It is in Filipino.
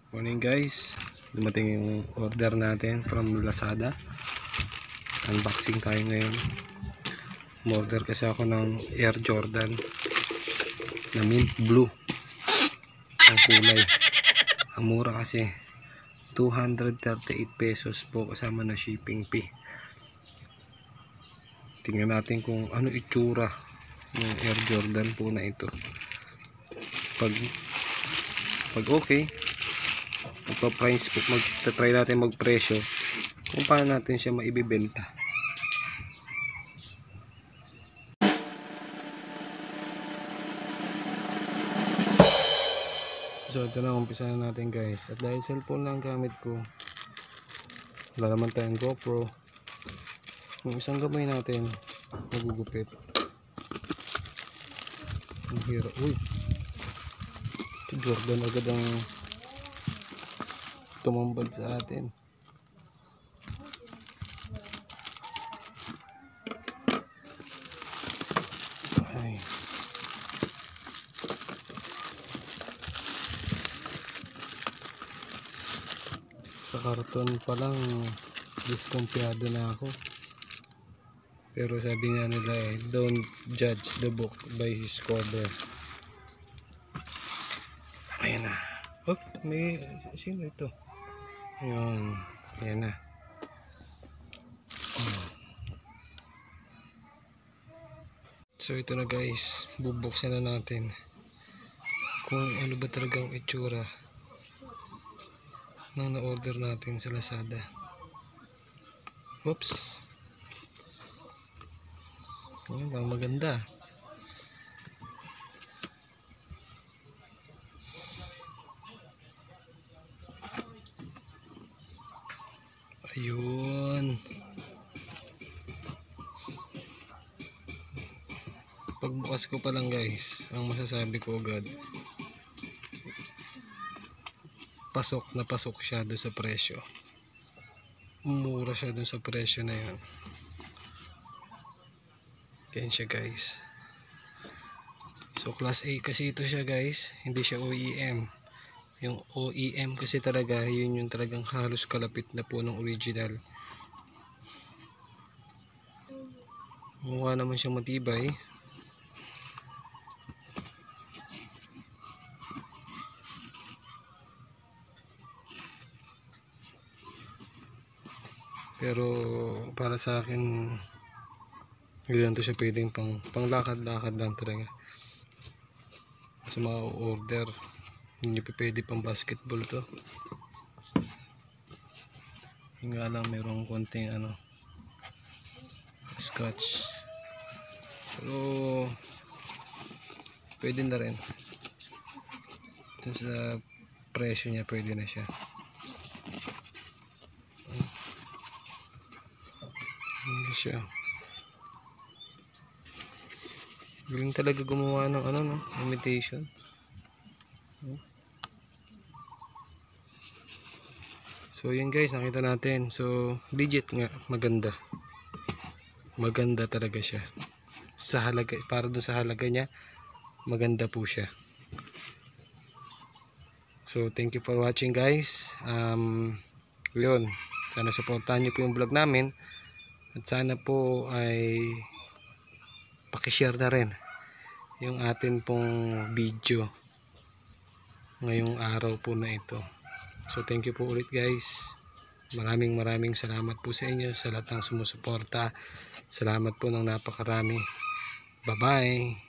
Morning guys, dumating yung order natin from Lazada. Unboxing tayo ngayon. Order kasi ako ng Air Jordan na mint blue ang kulay. Ang mura kasi 238 pesos po kasama na shipping fee. Tingnan natin kung ano itsura ng Air Jordan po na ito. Pag okay, magpa-price po, magta-try natin magpresyo kung paano natin siya maibibenta. So ito na, umpisa na natin guys. At dahil cellphone lang gamit ko, wala naman tayong GoPro, yung isang gamay natin magugupit. Ang hirap. Uy, si Jordan agad ang tumambad sa atin. Ay. Sa karton pa lang diskumpiyado na ako. Pero sabi nga nila don't judge the book by his cover. Ayan na. Oh, may sino ito? Ayun, ayan na. So ito na guys, bubuksan na natin kung ano ba talagang itsura nang na-order natin sa Lazada. Oops. Ayun bang maganda. Ayun. Pagbukas ko pa lang guys, ang masasabi ko agad, pasok na pasok siya doon sa presyo. Mura siya doon sa presyo na yun. Ganyan siya guys. So class A kasi ito siya guys, hindi siya OEM. Yung OEM kasi talaga, yun yung talagang halos kalapit na po ng original. Mukha naman siyang matibay. Pero para sa akin, hindi lang to siya pwedeng panglakad-lakad lang talaga. Sa mga order, hindi pa pwede pang basketball to. Yung nga lang merong konting scratch. Pero pwede na rin. Ito sa presyo niya, pwede na siya. Hindi siya. Galing talaga gumawa ng imitation. So yun guys, nakita natin. So legit nga, maganda. Maganda talaga siya. Sa halaga, para dun sa halaga niya, maganda po siya. So thank you for watching guys. Yun, sana supportahan niyo po yung vlog namin. At sana po ay pakishare na rin yung atin pong video ngayong araw po na ito. So thank you po ulit guys. Maraming salamat po sa inyo, sa lahat ng sumusuporta. Salamat po ng napakarami. Bye bye.